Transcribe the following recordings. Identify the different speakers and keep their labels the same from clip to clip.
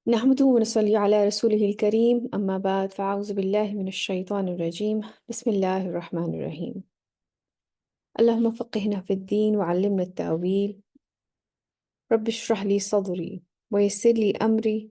Speaker 1: نحمده ونصلي على رسوله الكريم أما بعد فأعوذ بالله من الشيطان الرجيم بسم الله الرحمن الرحيم اللهم فقهنا في الدين وعلمنا التأويل رب اشرح لي صدري ويسر لي أمري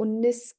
Speaker 1: 19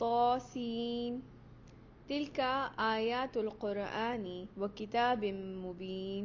Speaker 2: طاسين تلك آيات القرآن وكتاب مبين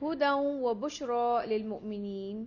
Speaker 2: هدى وبشرى للمؤمنين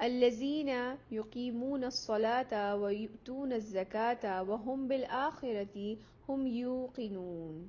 Speaker 2: الذين يقيمون الصلاة ويؤتون الزكاة وهم بالآخرة هم يوقنون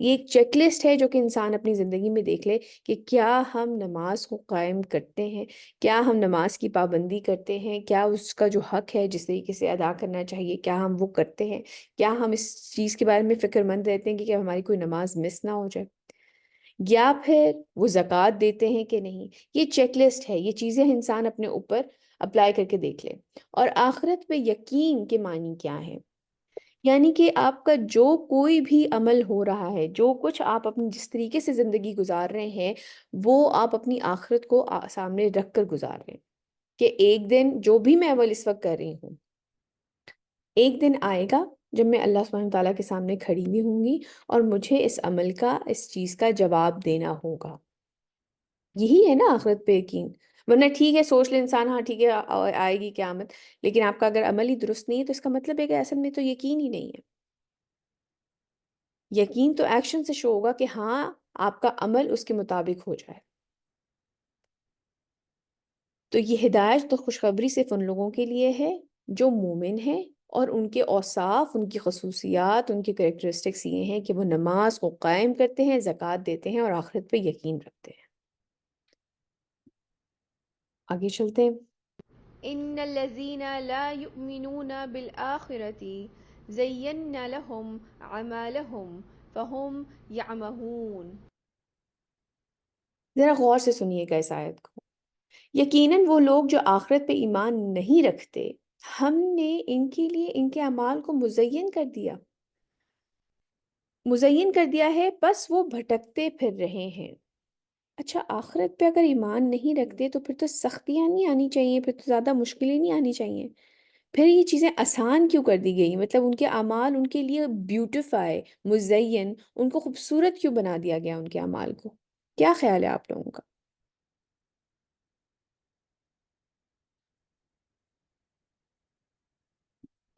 Speaker 1: یہ ایک چیک لسٹ ہے جو کہ انسان اپنی زندگی میں دیکھ لے کہ کیا ہم نماز کو قائم کرتے ہیں، کیا ہم نماز کی پابندی کرتے ہیں، کیا اس کا جو حق ہے جس طریقے سے ادا کرنا چاہیے کیا ہم وہ کرتے ہیں، کیا ہم اس چیز کے بارے میں فکر مند رہتے ہیں کہ ہماری کوئی نماز مس نہ ہو جائے، یا پھر وہ زکوٰۃ دیتے ہیں کہ نہیں۔ یہ چیک لسٹ ہے، یہ چیزیں انسان اپنے اوپر اپلائی کر کے دیکھ لے۔ اور آخرت پہ یقین کے معنی کیا ہے؟ یعنی کہ آپ کا جو کوئی بھی عمل ہو رہا ہے، جو کچھ آپ اپنی جس طریقے سے زندگی گزار رہے ہیں، وہ آپ اپنی آخرت کو سامنے رکھ کر گزار رہے ہیں کہ ایک دن جو بھی میں عمل اس وقت کر رہی ہوں، ایک دن آئے گا جب میں اللہ سبحانہ تعالیٰ کے سامنے کھڑی بھی ہوں گی اور مجھے اس عمل کا، اس چیز کا جواب دینا ہوگا۔ یہی ہے نا آخرت پہ یقین۔ ورنہ ٹھیک ہے سوچ لے انسان، ہاں ٹھیک ہے آئے گی قیامت، لیکن آپ کا اگر عمل ہی درست نہیں ہے تو اس کا مطلب ہے کہ اصل میں تو یقین ہی نہیں ہے۔ یقین تو ایکشن سے شو ہوگا کہ ہاں آپ کا عمل اس کے مطابق ہو جائے۔ تو یہ ہدایت تو خوشخبری صرف ان لوگوں کے لیے ہے جو مومن ہیں، اور ان کے اوصاف، ان کی خصوصیات، ان کی کریکٹرسٹکس یہ ہیں کہ وہ نماز کو قائم کرتے ہیں، زکوٰۃ دیتے ہیں اور آخرت پہ یقین رکھتے ہیں۔ آگے چلتے ہیں۔
Speaker 2: إن الذين لا يؤمنون بالآخرة زينا لهم أعمالهم فهم يعمهون۔
Speaker 1: ذرا غور سے سنیے گا اس آیت کو۔ یقیناً وہ لوگ جو آخرت پہ ایمان نہیں رکھتے، ہم نے ان کے لیے ان کے اعمال کو مزین کر دیا ہے، بس وہ بھٹکتے پھر رہے ہیں۔ اچھا، آخرت پہ اگر ایمان نہیں رکھتے تو پھر تو سختیاں نہیں آنی چاہیے، پھر تو زیادہ مشکلیں نہیں آنی چاہیے، پھر یہ چیزیں آسان کیوں کر دی گئی؟ مطلب ان کے اعمال ان کے لیے بیوٹیفائی، مزین، ان کو خوبصورت کیوں بنا دیا گیا ان کے اعمال کو؟ کیا خیال ہے آپ لوگوں کا؟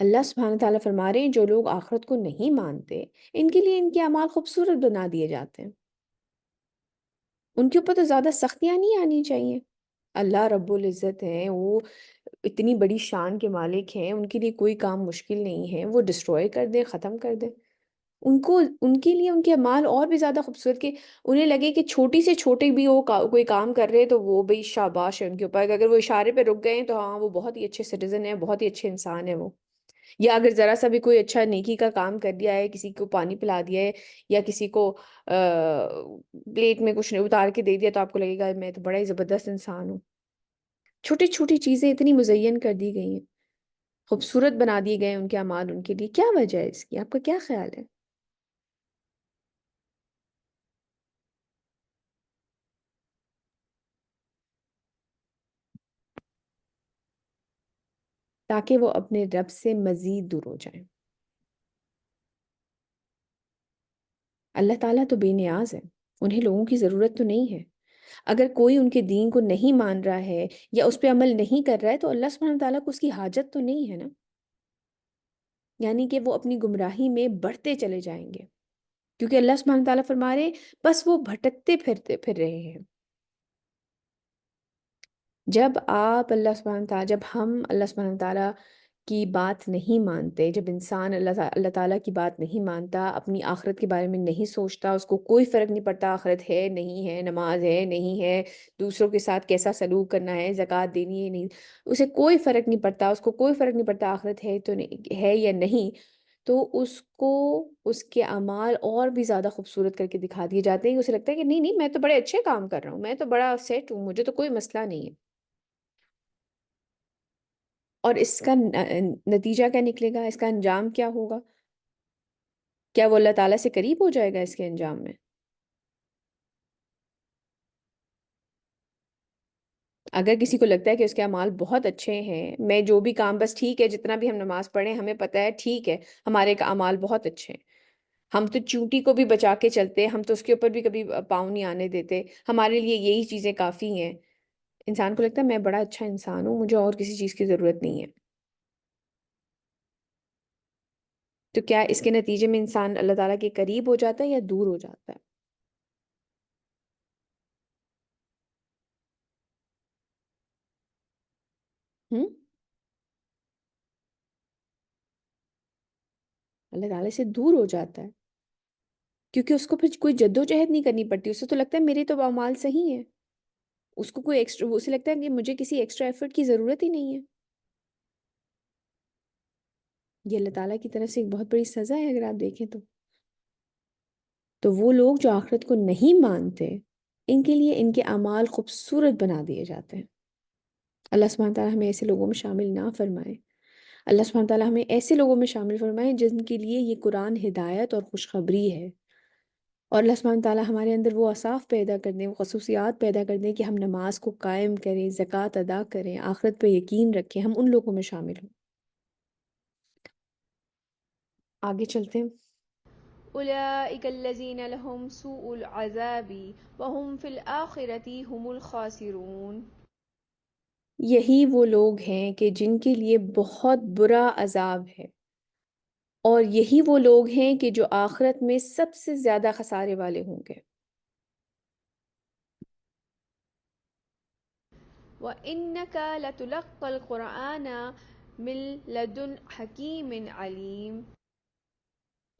Speaker 1: اللہ سبحانہ تعالیٰ فرما رہے ہیں جو لوگ آخرت کو نہیں مانتے، ان کے لیے ان کے اعمال خوبصورت بنا دیے جاتے ہیں، ان کے اوپر تو زیادہ سختیاں نہیں آنی چاہیے۔ اللہ رب العزت ہیں، وہ اتنی بڑی شان کے مالک ہیں، ان کے لیے کوئی کام مشکل نہیں ہے، وہ ڈسٹروائے کر دیں، ختم کر دیں۔ ان کے لیے ان کے اعمال اور بھی زیادہ خوبصورت کہ انہیں لگے کہ چھوٹی سے چھوٹے بھی وہ کوئی کام کر رہے ہیں تو وہ بھئی شاباش ہے ان کے اوپر، اگر وہ اشارے پہ رک گئے ہیں تو ہاں وہ بہت ہی اچھے سٹیزن ہیں، بہت ہی اچھے انسان ہیں وہ۔ یا اگر ذرا سا بھی کوئی اچھا نیکی کا کام کر دیا ہے، کسی کو پانی پلا دیا ہے یا کسی کو پلیٹ میں کچھ اتار کے دے دیا، تو آپ کو لگے گا میں تو بڑا ہی زبردست انسان ہوں۔ چھوٹی چھوٹی چیزیں اتنی مزین کر دی گئی ہیں، خوبصورت بنا دیے گئے ہیں ان کے اعمال ان کے لیے۔ کیا وجہ ہے اس کی؟ آپ کا کیا خیال ہے؟ تاکہ وہ اپنے رب سے مزید دور ہو جائیں۔ اللہ تعالیٰ تو بے نیاز ہے، انہیں لوگوں کی ضرورت تو نہیں ہے۔ اگر کوئی ان کے دین کو نہیں مان رہا ہے یا اس پہ عمل نہیں کر رہا ہے تو اللہ سبحانہ تعالیٰ کو اس کی حاجت تو نہیں ہے نا، یعنی کہ وہ اپنی گمراہی میں بڑھتے چلے جائیں گے، کیونکہ اللہ سبحانہ تعالیٰ فرما رہے ہیں بس وہ بھٹکتے پھر رہے ہیں۔ جب ہم اللہ سبحانہ تعالیٰ کی بات نہیں مانتے، جب انسان اللہ تعالیٰ کی بات نہیں مانتا، اپنی آخرت کے بارے میں نہیں سوچتا، اس کو کوئی فرق نہیں پڑتا آخرت ہے نہیں ہے، نماز ہے نہیں ہے، دوسروں کے ساتھ کیسا سلوک کرنا ہے، زکوٰۃ دینی ہے نہیں، اسے کوئی فرق نہیں پڑتا، اس کو کوئی فرق نہیں پڑتا آخرت ہے تو نہیں ہے یا نہیں، تو اس کو اس کے اعمال اور بھی زیادہ خوبصورت کر کے دکھا دیے جاتے ہیں، اسے لگتا ہے کہ نہیں نہیں میں تو بڑے اچھے کام کر رہا ہوں، میں تو بڑا سیٹ ہوں، مجھے تو کوئی مسئلہ نہیں ہے۔ اور اس کا نتیجہ کیا نکلے گا؟ اس کا انجام کیا ہوگا؟ کیا وہ اللہ تعالیٰ سے قریب ہو جائے گا اس کے انجام میں؟ اگر کسی کو لگتا ہے کہ اس کے اعمال بہت اچھے ہیں، میں جو بھی کام بس ٹھیک ہے، جتنا بھی ہم نماز پڑھیں ہمیں پتہ ہے ٹھیک ہے، ہمارے اعمال بہت اچھے ہیں، ہم تو چونٹی کو بھی بچا کے چلتے، ہم تو اس کے اوپر بھی کبھی پاؤں نہیں آنے دیتے، ہمارے لیے یہی چیزیں کافی ہیں، انسان کو لگتا ہے میں بڑا اچھا انسان ہوں، مجھے اور کسی چیز کی ضرورت نہیں ہے، تو کیا اس کے نتیجے میں انسان اللہ تعالیٰ کے قریب ہو جاتا ہے یا دور ہو جاتا ہے؟ ہم؟ اللہ تعالیٰ سے دور ہو جاتا ہے۔ کیونکہ اس کو پھر کوئی جدوجہد نہیں کرنی پڑتی، اسے تو لگتا ہے میرے تو اعمال صحیح ہیں، اس کو کوئی ایکسٹرا، اسے لگتا ہے کہ مجھے کسی ایکسٹرا ایفرٹ کی ضرورت ہی نہیں ہے۔ یہ اللہ تعالیٰ کی طرف سے ایک بہت بڑی سزا ہے اگر آپ دیکھیں تو وہ لوگ جو آخرت کو نہیں مانتے، ان کے لیے ان کے اعمال خوبصورت بنا دیے جاتے ہیں۔ اللہ سبحانہ تعالیٰ ہمیں ایسے لوگوں میں شامل نہ فرمائے۔ اللہ سبحانہ تعالیٰ ہمیں ایسے لوگوں میں شامل فرمائے جن کے لیے یہ قرآن ہدایت اور خوشخبری ہے، اور اللہ سبحانہ تعالیٰ ہمارے اندر وہ اوصاف پیدا کر دیں، وہ خصوصیات پیدا کر دیں کہ ہم نماز کو قائم کریں، زکوٰۃ ادا کریں، آخرت پہ یقین رکھیں، ہم ان لوگوں میں شامل ہوں۔ آگے چلتے ہیں۔
Speaker 2: أولئك الذين لهم سوء العذاب وهم في الآخرة هم الخاسرون۔
Speaker 1: یہی وہ لوگ ہیں کہ جن کے لیے بہت برا عذاب ہے، اور یہی وہ لوگ ہیں کہ جو آخرت میں سب سے زیادہ خسارے والے ہوں گے۔
Speaker 2: وإنك لتلقى القرآن من لدن حكيم عليم۔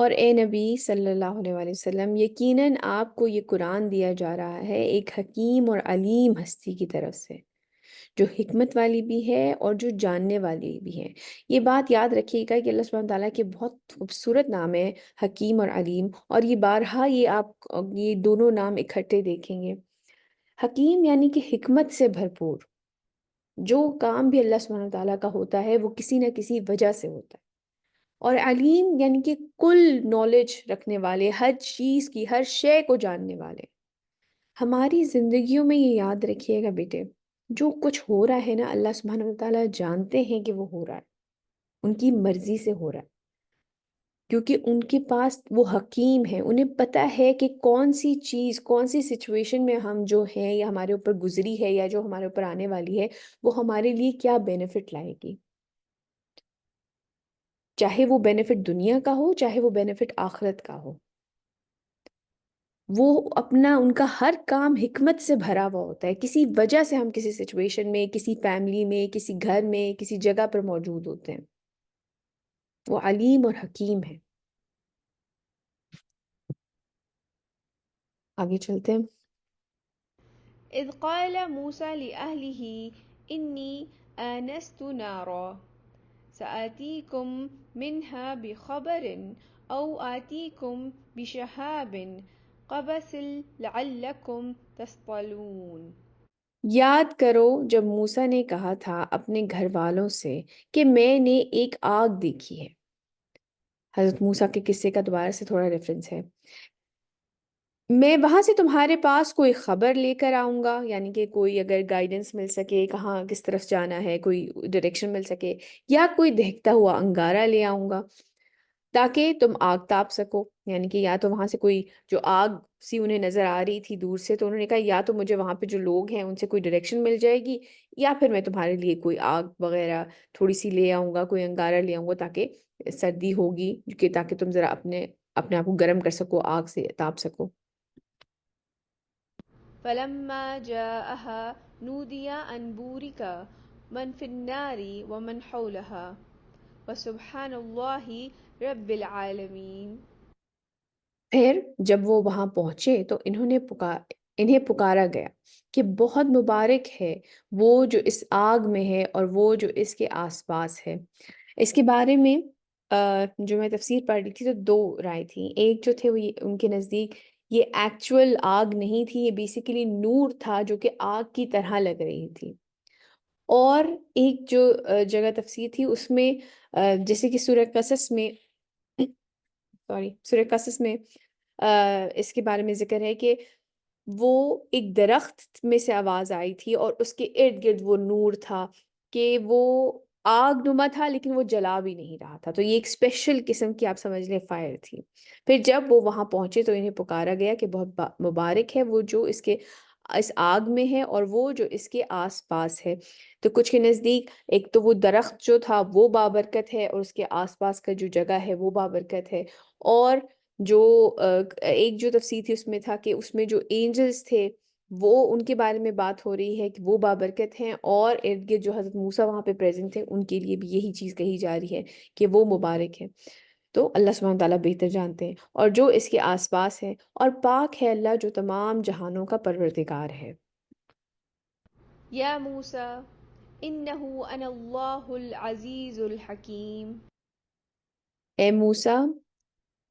Speaker 1: اور اے نبی صلی اللہ علیہ وآلہ وسلم، یقیناً آپ کو یہ قرآن دیا جا رہا ہے ایک حکیم اور علیم ہستی کی طرف سے، جو حکمت والی بھی ہے اور جو جاننے والی بھی ہے۔ یہ بات یاد رکھیے گا کہ اللہ سبحانہ تعالیٰ کے بہت خوبصورت نام ہے حکیم اور علیم، اور یہ بارہا یہ آپ یہ دونوں نام اکٹھے دیکھیں گے۔ حکیم یعنی کہ حکمت سے بھرپور، جو کام بھی اللہ سبحانہ تعالیٰ کا ہوتا ہے وہ کسی نہ کسی وجہ سے ہوتا ہے، اور علیم یعنی کہ کل نالج رکھنے والے، ہر چیز کی، ہر شے کو جاننے والے۔ ہماری زندگیوں میں یہ یاد رکھیے گا بیٹے، جو کچھ ہو رہا ہے نا، اللہ سبحانہ تعالیٰ جانتے ہیں کہ وہ ہو رہا ہے، ان کی مرضی سے ہو رہا ہے، کیونکہ ان کے پاس وہ حکیم ہے، انہیں پتہ ہے کہ کون سی چیز، کون سی سچویشن میں ہم جو ہیں یا ہمارے اوپر گزری ہے یا جو ہمارے اوپر آنے والی ہے، وہ ہمارے لیے کیا بینیفٹ لائے گی، چاہے وہ بینیفٹ دنیا کا ہو، چاہے وہ بینیفٹ آخرت کا ہو۔ وہ اپنا ان کا ہر کام حکمت سے بھرا ہوا ہوتا ہے، کسی وجہ سے ہم کسی سچویشن میں، کسی فیملی میں، کسی گھر میں، کسی جگہ پر موجود ہوتے ہیں۔ وہ علیم اور حکیم ہے۔ آگے چلتے ہیں۔
Speaker 2: إذ قال موسى لأهله إني آنست نارا سآتيكم منها بخبر أو آتيكم بشهاب قبس لعلكم تصطلون۔
Speaker 1: یاد کرو جب موسیٰ نے کہا تھا اپنے گھر والوں سے کہ میں نے ایک آگ دیکھی ہے۔ حضرت موسیٰ کے قصے کا دوبارہ سے تھوڑا ریفرنس ہے۔ میں وہاں سے تمہارے پاس کوئی خبر لے کر آؤں گا، یعنی کہ کوئی اگر گائیڈنس مل سکے، کہاں کس طرف جانا ہے، کوئی ڈائریکشن مل سکے، یا کوئی دہکتا ہوا انگارہ لے آؤں گا تاکہ تم آگ تاپ سکو۔ یعنی کہ یا تو وہاں سے کوئی جو آگ سی انہیں نظر آ رہی تھی دور سے، تو انہوں نے کہا یا تو مجھے وہاں پہ جو لوگ ہیں ان سے کوئی ڈائریکشن مل جائے گی، یا پھر میں تمہارے لیے کوئی آگ وغیرہ تھوڑی سی لے آؤں گا، کوئی انگارہ لے آؤں گا تاکہ سردی ہوگی، کہ تاکہ تم ذرا اپنے آپ کو گرم کر سکو، آگ سے تاپ سکو۔
Speaker 2: فلما جاءها نودي أن بورك من في النار ومن حولها وسبحان الله رب العالمين۔
Speaker 1: پھر جب وہ وہاں پہنچے تو انہیں پکارا گیا کہ بہت مبارک ہے وہ جو اس آگ میں ہے اور وہ جو اس کے آس پاس ہے۔ اس کے بارے میں جو میں تفسیر پڑھ رہی تھی تو دو رائے تھیں۔ ایک جو تھے وہ ان کے نزدیک یہ ایکچول آگ نہیں تھی، یہ بیسیکلی نور تھا جو کہ آگ کی طرح لگ رہی تھی۔ اور ایک جو جگہ تفسیر تھی اس میں جیسے کہ سورہ قصص میں سورہ قصص میں اس کے بارے میں ذکر ہے کہ وہ ایک درخت میں سے آواز آئی تھی اور اس کے ارد گرد وہ نور تھا، کہ وہ آگ نما تھا لیکن وہ جلا بھی نہیں رہا تھا، تو یہ ایک اسپیشل قسم کی آپ سمجھ لیں فائر تھی۔ پھر جب وہ وہاں پہنچے تو انہیں پکارا گیا کہ بہت مبارک ہے وہ جو اس آگ میں ہے اور وہ جو اس کے آس پاس ہے۔ تو کچھ کے نزدیک ایک تو وہ درخت جو تھا وہ بابرکت ہے، اور اس کے آس پاس کا جو جگہ ہے وہ بابرکت ہے، اور جو ایک جو تفسیر تھی اس میں تھا کہ اس میں جو اینجلز تھے وہ ان کے بارے میں بات ہو رہی ہے کہ وہ بابرکت ہیں، اور ارد گرد جو حضرت موسیٰ وہاں پہ پریزنٹ تھے ان کے لیے بھی یہی چیز کہی جا رہی ہے کہ وہ مبارک ہے۔ تو اللہ سبحانہ تعالیٰ بہتر جانتے ہیں، اور جو اس کے آس پاس ہے، اور پاک ہے اللہ جو تمام جہانوں کا پروردگار ہے۔
Speaker 2: يا موسى إنه أنا الله العزيز الحكيم.
Speaker 1: اے موسیٰ،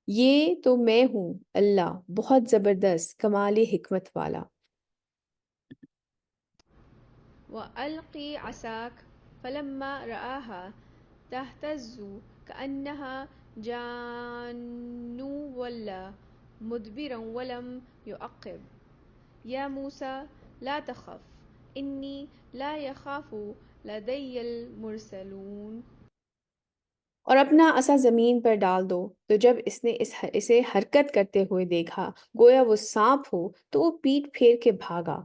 Speaker 1: یہ تو میں ہوں اللہ، بہت زبردست، کمال حکمت والا۔
Speaker 2: وألق عصاك فلما رآها تهتز كأنها جان ولا مدبرا ولم يعقب. يا موسى لا تخف إني لا يخاف لدي المرسلون.
Speaker 1: اور اپنا عصا زمین پر ڈال دو، تو جب اس نے اسے حرکت کرتے ہوئے دیکھا گویا وہ سانپ ہو، تو وہ پیٹ پھیر کے بھاگا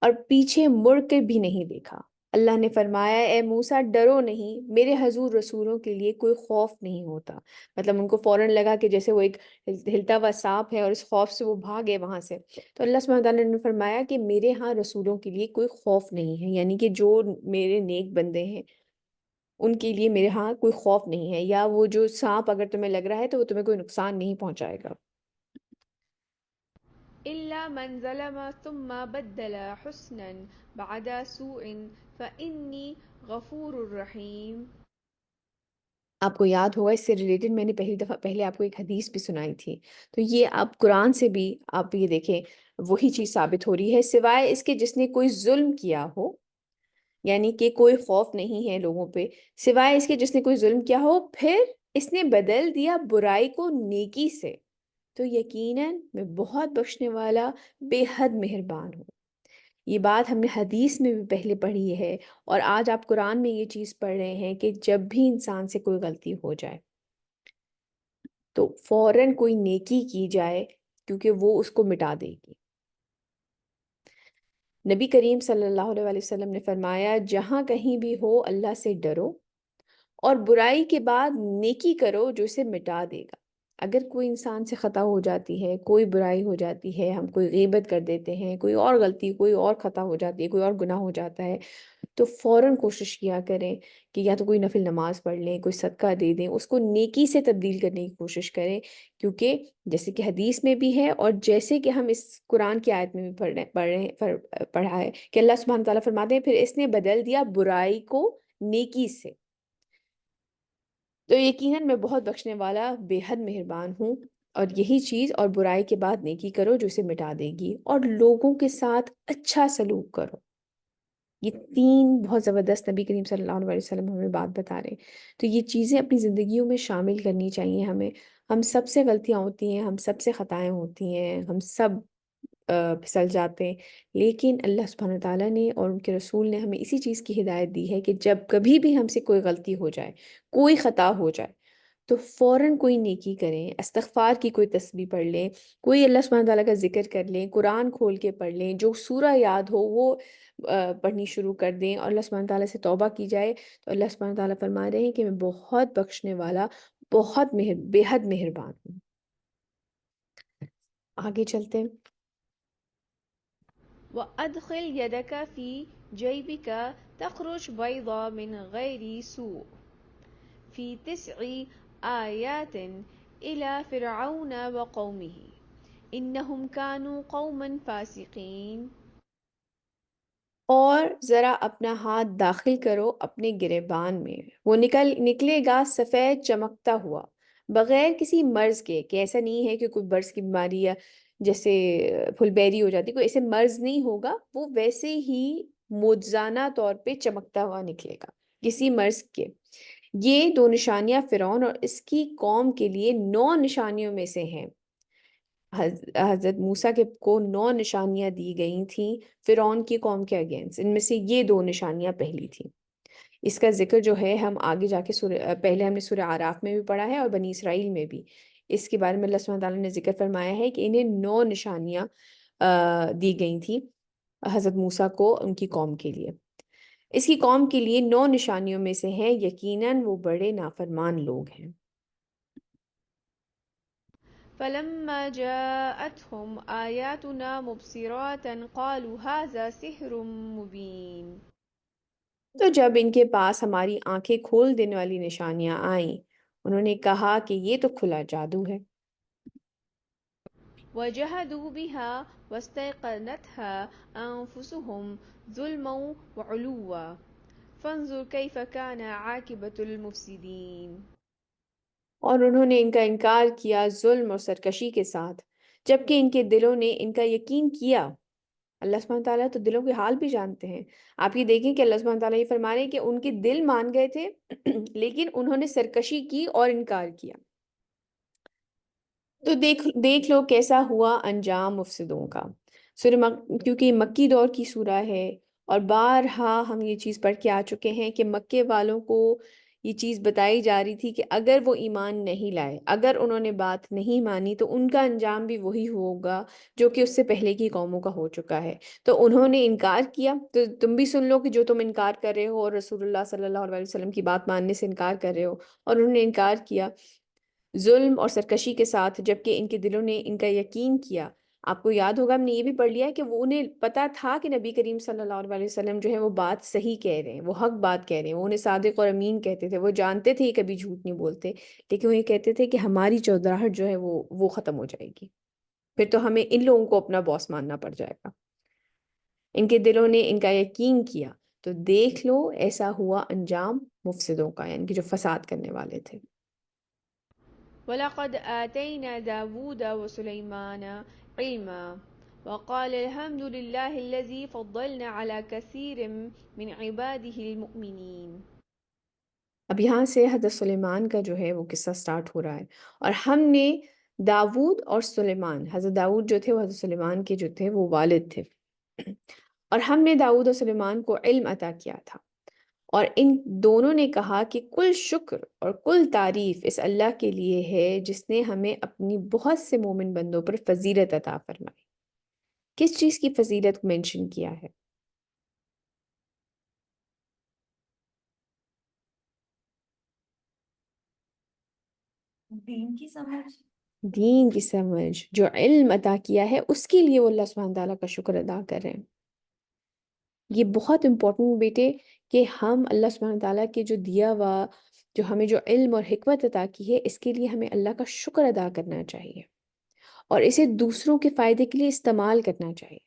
Speaker 1: اور پیچھے مڑ کر بھی نہیں دیکھا۔ اللہ نے فرمایا اے موسیٰ ڈرو نہیں، میرے حضور رسولوں کے لیے کوئی خوف نہیں ہوتا۔ مطلب ان کو فوراً لگا کہ جیسے وہ ایک ہلتا ہوا سانپ ہے اور اس خوف سے وہ بھاگے وہاں سے، تو اللہ سبحانہ تعالیٰ نے فرمایا کہ میرے ہاں رسولوں کے لیے کوئی خوف نہیں ہے، یعنی کہ جو میرے نیک بندے ہیں ان کے لیے میرے ہاں کوئی خوف نہیں ہے، یا وہ جو سانپ اگر تمہیں لگ رہا ہے تو وہ تمہیں کوئی نقصان نہیں پہنچائے گا۔
Speaker 2: إلا من ظلم ثم بدل حسنا بعد سوء فإني غفور رحيم.
Speaker 1: آپ کو یاد ہوگا اس سے ریلیٹڈ میں نے پہلے آپ کو ایک حدیث بھی سنائی تھی، تو یہ آپ قرآن سے بھی آپ یہ دیکھیں وہی چیز ثابت ہو رہی ہے، سوائے اس کے جس نے کوئی ظلم کیا ہو، یعنی کہ کوئی خوف نہیں ہے لوگوں پہ، سوائے اس کے جس نے کوئی ظلم کیا ہو پھر اس نے بدل دیا برائی کو نیکی سے، تو یقیناً میں بہت بخشنے والا، بے حد مہربان ہوں۔ یہ بات ہم نے حدیث میں بھی پہلے پڑھی ہے، اور آج آپ قرآن میں یہ چیز پڑھ رہے ہیں کہ جب بھی انسان سے کوئی غلطی ہو جائے تو فوراً کوئی نیکی کی جائے، کیونکہ وہ اس کو مٹا دے گی۔ نبی کریم صلی اللہ علیہ وآلہ وسلم نے فرمایا جہاں کہیں بھی ہو اللہ سے ڈرو اور برائی کے بعد نیکی کرو جو اسے مٹا دے گا۔ اگر کوئی انسان سے خطا ہو جاتی ہے، کوئی برائی ہو جاتی ہے، ہم کوئی غیبت کر دیتے ہیں، کوئی اور غلطی، کوئی اور خطا ہو جاتی ہے، کوئی اور گناہ ہو جاتا ہے، تو فوراً کوشش کیا کریں کہ یا تو کوئی نفل نماز پڑھ لیں، کوئی صدقہ دے دیں، اس کو نیکی سے تبدیل کرنے کی کوشش کریں، کیونکہ جیسے کہ حدیث میں بھی ہے اور جیسے کہ ہم اس قرآن کی آیت میں بھی پڑھا ہے کہ اللہ سبحانہ تعالیٰ فرماتے ہیں پھر اس نے بدل دیا برائی کو نیکی سے، تو یقیناً میں بہت بخشنے والا، بے حد مہربان ہوں۔ اور یہی چیز، اور برائی کے بعد نیکی کرو جو اسے مٹا دے گی، اور لوگوں کے ساتھ اچھا سلوک کرو۔ یہ تین بہت زبردست نبی کریم صلی اللہ علیہ وسلم ہمیں بات بتا رہے ہیں، تو یہ چیزیں اپنی زندگیوں میں شامل کرنی چاہیے ہمیں۔ ہم سب سے غلطیاں ہوتی ہیں، ہم سب سے خطائیں ہوتی ہیں، ہم سب پھسل جاتے ہیں، لیکن اللہ سبحانہ تعالیٰ نے اور ان کے رسول نے ہمیں اسی چیز کی ہدایت دی ہے کہ جب کبھی بھی ہم سے کوئی غلطی ہو جائے، کوئی خطا ہو جائے، تو فوراً کوئی نیکی کریں، استغفار کی کوئی تسبیح پڑھ لیں، کوئی اللہ سبحانہ تعالیٰ کا ذکر کر لیں، قرآن کھول کے پڑھ لیں، جو سورہ یاد ہو وہ پڑھنی شروع کر دیں، اور اللہ سبحانہ تعالیٰ سے توبہ کی جائے، تو اللہ سبحانہ تعالیٰ فرما رہے ہیں کہ میں بہت بخشنے والا، بہت بے حد مہربان ہوں۔ آگے چلتے ہیں۔
Speaker 2: وأدخل يدك في جيبك تخرج بيضاء من غير سوء في 9 آيات إلى فرعون وقومه إنهم كانوا قوما فاسقين.
Speaker 1: اور ذرا اپنا ہاتھ داخل کرو اپنے گریبان میں، وہ نکلے گا سفید چمکتا ہوا، بغیر کسی مرض کے، کہ ایسا نہیں ہے کہ کوئی برس کی بیماری یا جیسے پھل بیری ہو جاتی، کوئی ایسے مرض نہیں ہوگا، وہ ویسے ہی معجزانہ طور پہ چمکتا ہوا نکلے گا کسی مرض کے۔ یہ 2 نشانیاں فرعون اور اس کی قوم کے لیے 9 نشانیوں میں سے ہیں۔ حضرت موسیٰ کو 9 نشانیاں دی گئی تھیں فرعون کی قوم کے اگینسٹ، ان میں سے یہ 2 نشانیاں پہلی تھیں۔ اس کا ذکر جو ہے ہم آگے جا کے پہلے ہم نے سورہ آراف میں بھی پڑھا ہے اور بنی اسرائیل میں بھی، اس کے بارے میں اللہ سبحانہ تعالیٰ نے ذکر فرمایا ہے کہ انہیں 9 نشانیاں دی گئی تھیں حضرت موسیٰ کو ان کی قوم کے لیے۔ اس کی قوم کے لیے 9 نشانیوں میں سے ہیں، یقیناً وہ بڑے نافرمان لوگ ہیں۔
Speaker 2: فلما جاءتهم آياتنا مبصرات قالوا هذا سحر مبين.
Speaker 1: تو جب ان کے پاس ہماری آنکھیں کھول دینے والی نشانیاں آئیں، انہوں نے کہا کہ یہ تو کھلا جادو ہے،
Speaker 2: وجحدوا بها واستيقنتها أنفسهم ظلما وعلوا فانظر كيف كان عاقبة المفسدين.
Speaker 1: اور انہوں نے ان کا انکار کیا ظلم اور سرکشی کے ساتھ، جبکہ ان کے دلوں نے ان کا یقین کیا۔ اللہ سبحانہ تعالیٰ تو دلوں کے حال بھی جانتے ہیں۔ آپ یہ دیکھیں کہ اللہ سبحانہ تعالیٰ یہ فرما رہے ہیں کہ ان کے دل مان گئے تھے لیکن انہوں نے سرکشی کی اور انکار کیا۔ تو دیکھ لو کیسا ہوا انجام مفسدوں کا۔ کیونکہ یہ مکی دور کی سورہ ہے، اور بارہا ہم یہ چیز پڑھ کے آ چکے ہیں کہ مکے والوں کو یہ چیز بتائی جا رہی تھی کہ اگر وہ ایمان نہیں لائے، اگر انہوں نے بات نہیں مانی، تو ان کا انجام بھی وہی ہوگا جو کہ اس سے پہلے کی قوموں کا ہو چکا ہے۔ تو انہوں نے انکار کیا، تو تم بھی سن لو کہ جو تم انکار کر رہے ہو اور رسول اللہ صلی اللہ علیہ وسلم کی بات ماننے سے انکار کر رہے ہو، اور انہوں نے انکار کیا ظلم اور سرکشی کے ساتھ، جبکہ ان کے دلوں نے ان کا یقین کیا۔ آپ کو یاد ہوگا ہم نے یہ بھی پڑھ لیا کہ وہ انہیں پتا تھا کہ نبی کریم صلی اللہ علیہ وسلم جو ہے وہ بات صحیح کہہ رہے ہیں، وہ حق بات کہہ رہے ہیں، وہ انہیں صادق اور امین کہتے تھے، وہ جانتے تھے یہ کبھی جھوٹ نہیں بولتے، لیکن وہ یہ کہتے تھے کہ ہماری چودراہٹ جو ہے وہ ختم ہو جائے گی، پھر تو ہمیں ان لوگوں کو اپنا باس ماننا پڑ جائے گا۔ ان کے دلوں نے ان کا یقین کیا، تو دیکھ لو ایسا ہوا انجام مفسدوں کا، یعنی کہ جو فساد کرنے والے تھے۔
Speaker 2: ولقد آتينا داود وسليمان علما وقال الحمد لله الذي فضلنا على كثير من عباده المؤمنين.
Speaker 1: اب یہاں سے حضرت سلیمان کا جو ہے وہ قصہ سٹارٹ ہو رہا ہے، اور ہم نے داود اور سلیمان، حضرت داود جو تھے وہ حضرت سلیمان کے جو تھے وہ والد تھے، اور ہم نے داود اور سلیمان کو علم عطا کیا تھا، اور ان دونوں نے کہا کہ کل شکر اور کل تعریف اس اللہ کے لیے ہے جس نے ہمیں اپنی بہت سے مومن بندوں پر فضیلت عطا فرمائی۔ کس چیز کی فضیلت مینشن کیا ہے؟
Speaker 3: دین کی سمجھ.
Speaker 1: دین کی سمجھ، جو علم عطا کیا ہے اس کے لیے وہ اللہ سبحانہ تعالیٰ کا شکر ادا کر رہے ہیں۔ یہ بہت امپورٹنٹ بیٹے کہ ہم اللہ سبحانہ تعالیٰ کے جو دیا ہوا، جو ہمیں جو علم اور حکمت عطا کی ہے، اس کے لیے ہمیں اللہ کا شکر ادا کرنا چاہیے، اور اسے دوسروں کے فائدے کے لیے استعمال کرنا چاہیے۔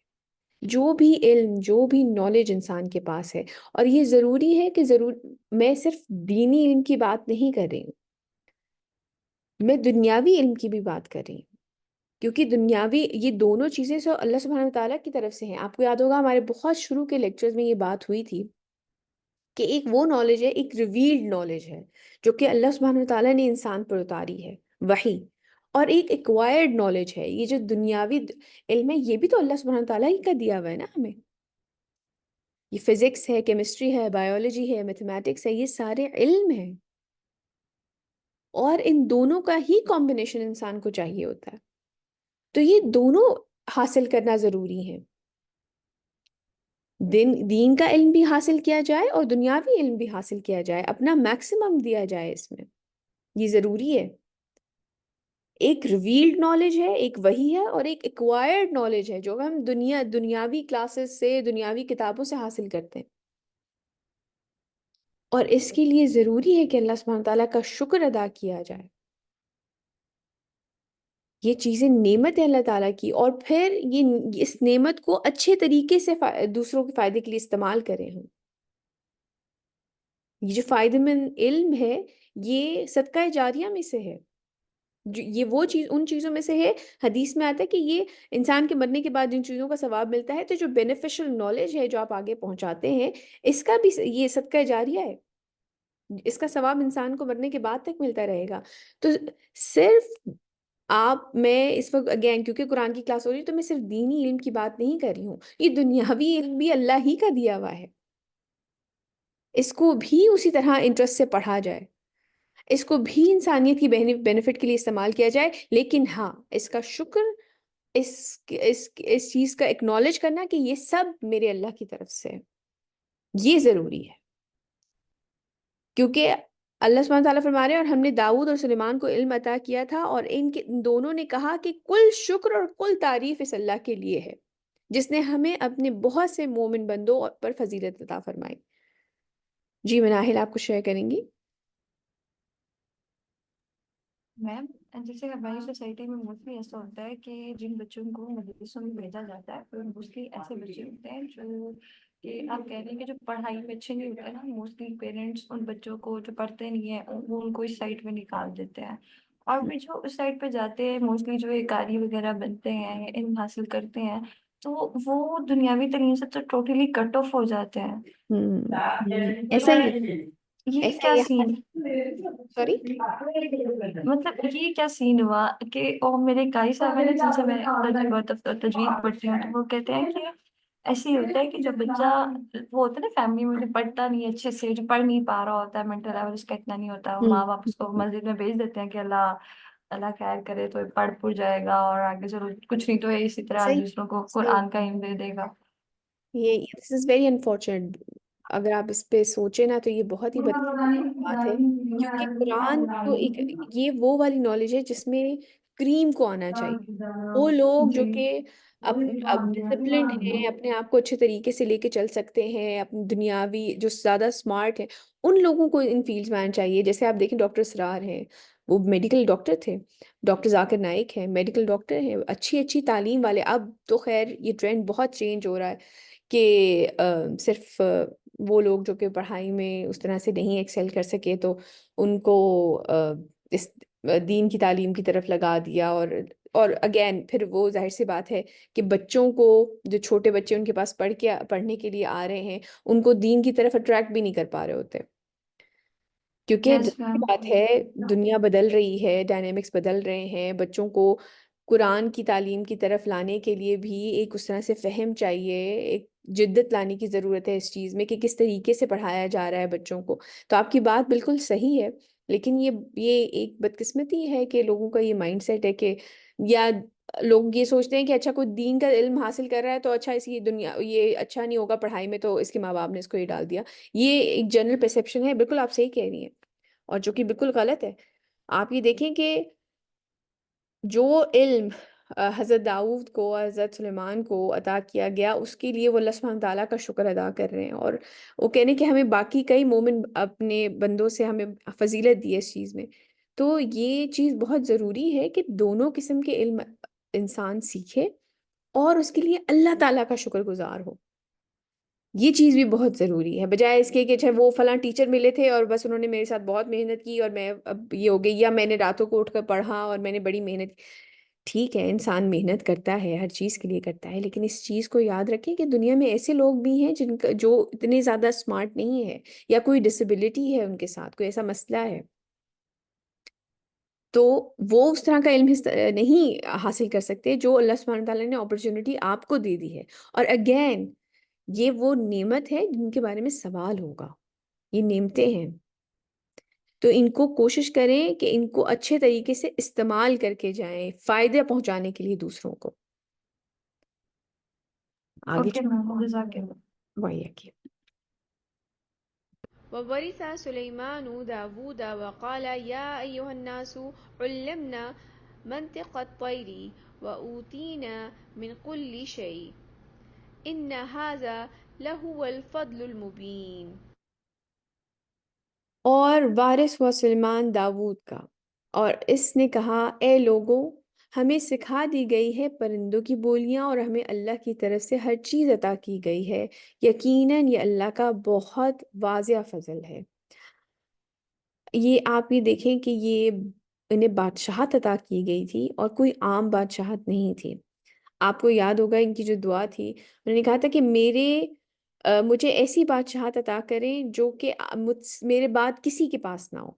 Speaker 1: جو بھی علم، جو بھی نالج انسان کے پاس ہے، اور یہ ضروری ہے کہ میں صرف دینی علم کی بات نہیں کر رہی ہوں، میں دنیاوی علم کی بھی بات کر رہی ہوں، کیونکہ دنیاوی یہ دونوں چیزیں سو اللہ سبحانہ تعالیٰ کی طرف سے ہیں۔ آپ کو یاد ہوگا ہمارے بہت شروع کے لیکچرز میں یہ بات ہوئی تھی کہ ایک وہ نالج ہے، ایک ریویلڈ نالج ہے جو کہ اللہ سبحانہ تعالیٰ نے انسان پر اتاری ہے، وحی، اور ایک ایکوائرڈ نالج ہے، یہ جو دنیاوی علم ہے یہ بھی تو اللہ سبحانہ تعالیٰ ہی کا دیا ہوا ہے نا ہمیں۔ یہ فزکس ہے، کیمسٹری ہے، بایولوجی ہے، میتھمیٹکس ہے، یہ سارے علم ہیں، اور ان دونوں کا ہی کمبینیشن انسان کو چاہیے ہوتا ہے۔ تو یہ دونوں حاصل کرنا ضروری ہے، دین کا علم بھی حاصل کیا جائے اور دنیاوی علم بھی حاصل کیا جائے، اپنا میکسیمم دیا جائے اس میں، یہ ضروری ہے۔ ایک ریویلڈ نالج ہے، ایک وحی ہے، اور ایک ایکوائرڈ نالج ہے جو ہم دنیاوی کلاسز سے، دنیاوی کتابوں سے حاصل کرتے ہیں، اور اس کے لیے ضروری ہے کہ اللہ سبحانہ تعالیٰ کا شکر ادا کیا جائے۔ یہ چیزیں نعمت ہے اللہ تعالیٰ کی، اور پھر اس نعمت کو اچھے طریقے سے دوسروں کے فائدے کے لیے استعمال کریں ہم۔ یہ جو فائدہ مند علم ہے یہ صدقہ جاریہ میں سے ہے، یہ وہ چیز ان چیزوں میں سے ہے، حدیث میں آتا ہے کہ یہ انسان کے مرنے کے بعد جن چیزوں کا ثواب ملتا ہے، تو جو بینیفیشل نالج ہے جو آپ آگے پہنچاتے ہیں، اس کا بھی یہ صدقہ جاریہ ہے، اس کا ثواب انسان کو مرنے کے بعد تک ملتا رہے گا۔ تو صرف میں اس وقت اگین کیونکہ قرآن کی کلاس ہو رہی ہے تو میں صرف دینی علم کی بات نہیں کر رہی ہوں، یہ دنیاوی علم بھی اللہ ہی کا دیا ہوا ہے، اس کو بھی اسی طرح انٹرسٹ سے پڑھا جائے، اس کو بھی انسانیت کی بینیفٹ کے لیے استعمال کیا جائے، لیکن ہاں اس کا شکر، اس چیز کا اکنالج کرنا کہ یہ سب میرے اللہ کی طرف سے ہے، یہ ضروری ہے، کیونکہ اللہ سبحانہ تعالیٰ فرما رہے ہیں اور ہم نے داؤد اور سلیمان کو علم عطا کیا تھا، اور ان دونوں نے کہا کہ کل شکر اور کل تعریف اس اللہ کے لیے ہے جس نے ہمیں اپنے بہت سے مومن بندوں پر فضیلت عطا فرمائی۔ جی مناہل آپ کو شیئر کریں گی؟
Speaker 3: میم جیسے ہماری سوسائٹی میں موسٹلی ایسا ہوتا ہے کہ جن بچوں کو مدرسوں میں بھیجا جاتا ہے وہ موسٹلی ایسے بچے ہوتے ہیں جو کہ آپ کہہ رہے ہیں کہ جو پڑھائی میں اچھے نہیں ہوتے ہیں نا، موسٹلی پیرنٹس ان بچوں کو جو پڑھتے نہیں ہیں وہ ان کو اس سائڈ میں نکال دیتے ہیں، اور پھر جو اس سائڈ پہ جاتے ہیں موسٹلی جو یہ قاری وغیرہ بنتے ہیں یا علم حاصل کرتے ہیں تو وہ دنیاوی ترین سے تو ٹوٹلی کٹ آف ہو جاتے ہیں۔
Speaker 1: ایسا ہی
Speaker 3: یہ
Speaker 1: ایسا
Speaker 3: کیا
Speaker 1: ہی
Speaker 3: سین،
Speaker 1: سوری
Speaker 3: مطلب یہ کیا سین ہوا کہ میرے قاری صاحب ہیں جن سے میں تجوید پڑھتی ہوں تو وہ کہتے ہیں کہ ایسے ہی ہوتا ہے کہ جب بچہ وہ ہوتا ہے نا فیملی میں جو پڑھتا نہیں ہے اچھے سے، جو پڑھ نہیں پا رہا ہوتا ہے، مینٹل لیول اس کا اتنا نہیں ہوتا، ماں باپ اس کو مسجد میں بھیج دیتے ہیں کہ اللہ اللہ خیر کرے تو یہ پڑھ جائے گا اور آگے چلو کچھ نہیں تو یہ اسی طرح
Speaker 1: صحیح
Speaker 3: دوسروں کو
Speaker 1: صحیح
Speaker 3: قرآن کا علم دے دے گا۔
Speaker 1: یہ دس از ویری انفارچونیٹ، اگر آپ اس پہ سوچیں نا تو یہ بہت ہی بدقسمتی کی بات ہے، کیونکہ قرآن تو ایک یہ وہ والی نالج ہے جس میں کریم کو آنا چاہیے۔ وہ لوگ جو
Speaker 3: جی
Speaker 1: کہ اب ڈسپلنڈ ہیں، اپنے آپ کو اچھے طریقے سے لے کے چل سکتے ہیں، اپنی دنیاوی جو زیادہ اسمارٹ ہیں ان لوگوں کو ان فیلڈز میں آنا چاہیے۔ جیسے آپ دیکھیں ڈاکٹر اسرار ہیں، وہ میڈیکل ڈاکٹر تھے، ڈاکٹر ذاکر نائک ہیں میڈیکل ڈاکٹر ہیں، اچھی اچھی تعلیم والے۔ اب تو خیر یہ ٹرینڈ بہت چینج ہو رہا ہے کہ صرف وہ لوگ جو کہ پڑھائی میں اس طرح سے نہیں ایکسل کر سکے تو ان کو اس دین کی تعلیم کی طرف لگا دیا، اور اگین پھر وہ ظاہر سی بات ہے کہ بچوں کو، جو چھوٹے بچے ان کے پاس پڑھنے کے لیے آ رہے ہیں ان کو دین کی طرف اٹریکٹ بھی نہیں کر پا رہے ہوتے، کیونکہ
Speaker 3: یس
Speaker 1: ظاہر سی
Speaker 3: میم۔
Speaker 1: بات ہے دنیا بدل رہی ہے، ڈائنامکس بدل رہے ہیں، بچوں کو قرآن کی تعلیم کی طرف لانے کے لیے بھی ایک اس طرح سے فہم چاہیے، ایک جدت لانے کی ضرورت ہے اس چیز میں کہ کس طریقے سے پڑھایا جا رہا ہے بچوں کو۔ تو آپ کی بات بالکل صحیح ہے، لیکن یہ ایک بدقسمتی ہے کہ لوگوں کا یہ مائنڈ سیٹ ہے کہ، یا لوگ یہ سوچتے ہیں کہ اچھا کوئی دین کا علم حاصل کر رہا ہے تو اچھا اس کی دنیا یہ اچھا نہیں ہوگا پڑھائی میں، تو اس کے ماں باپ نے اس کو یہ ڈال دیا۔ یہ ایک جنرل پرسیپشن ہے، بالکل آپ صحیح کہہ رہی ہیں، اور جو کہ بالکل غلط ہے۔ آپ یہ دیکھیں کہ جو علم حضرت داؤد کو اور حضرت سلیمان کو عطا کیا گیا اس کے لیے وہ اللہ سبحانہ تعالیٰ کا شکر ادا کر رہے ہیں، اور وہ کہنے کہ ہمیں باقی کئی مومن اپنے بندوں سے ہمیں فضیلت دی ہے اس چیز میں۔ تو یہ چیز بہت ضروری ہے کہ دونوں قسم کے علم انسان سیکھے اور اس کے لیے اللہ تعالیٰ کا شکر گزار ہو۔ یہ چیز بھی بہت ضروری ہے، بجائے اس کے کہ اچھا وہ فلاں ٹیچر ملے تھے اور بس انہوں نے میرے ساتھ بہت محنت کی اور میں اب یہ ہو گئی، یا میں نے راتوں کو اٹھ کر پڑھا اور میں نے بڑی محنت کی۔ ٹھیک ہے انسان محنت کرتا ہے، ہر چیز کے لیے کرتا ہے، لیکن اس چیز کو یاد رکھیں کہ دنیا میں ایسے لوگ بھی ہیں جن کا جو اتنے زیادہ اسمارٹ نہیں ہے، یا کوئی ڈسیبلٹی ہے ان کے ساتھ، کوئی ایسا مسئلہ ہے، تو وہ اس طرح کا علم نہیں حاصل کر سکتے جو اللہ سبحانہ تعالیٰ نے اپرچونٹی آپ کو دے دی ہے۔ اور اگین یہ وہ نعمت ہے جن کے بارے میں سوال ہوگا، یہ نعمتیں ہیں، تو ان کو کوشش کریں کہ ان کو اچھے طریقے سے استعمال کر کے جائیں فائدہ پہنچانے کے لیے دوسروں کو آگے
Speaker 3: اوکے میم، جزاک اللہ۔
Speaker 1: وہی ہے کہ
Speaker 2: وورث سليمان داود وقال يا أيها الناس علمنا منطق الطير وأوتينا من كل شيء إن هذا لهو الفضل المبين۔
Speaker 1: اور وارث ہوا سلیمان داود کا، اور اس نے کہا اے لوگوں، ہمیں سکھا دی گئی ہے پرندوں کی بولیاں اور ہمیں اللہ کی طرف سے ہر چیز عطا کی گئی ہے، یقیناً یہ اللہ کا بہت واضح فضل ہے۔ یہ آپ یہ دیکھیں کہ یہ انہیں بادشاہت عطا کی گئی تھی اور کوئی عام بادشاہت نہیں تھی۔ آپ کو یاد ہوگا ان کی جو دعا تھی، انہوں نے کہا تھا کہ مجھے ایسی بادشاہت عطا کریں جو کہ میرے بعد کسی کے پاس نہ ہو،